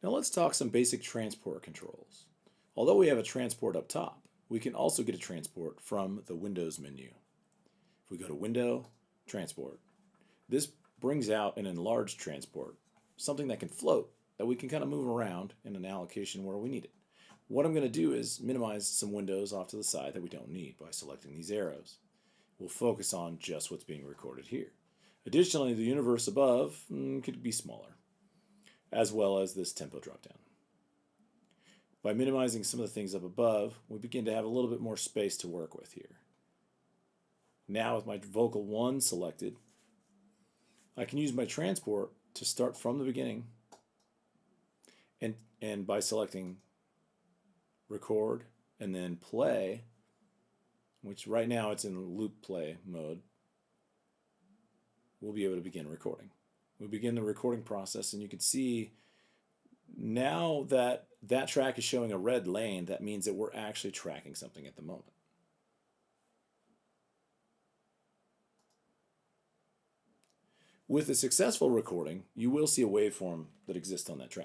Now let's talk some basic transport controls. Although we have a transport up top, we can also get a transport from the Windows menu. If we go to Window, Transport, this brings out an enlarged transport, something that can float, that we can kind of move around in an allocation where we need it. What I'm going to do is minimize some windows off to the side that we don't need by selecting these arrows. We'll focus on just what's being recorded here. Additionally, the universe above could be smaller, as well as this tempo dropdown. By minimizing some of the things up above, we begin to have a little bit more space to work with here. Now with my vocal 1 selected, I can use my transport to start from the beginning, and by selecting record and then play, which right now it's in loop play mode, we'll be able to begin recording. We begin the recording process, and you can see now that that track is showing a red lane. That means that we're actually tracking something at the moment. With a successful recording, you will see a waveform that exists on that track.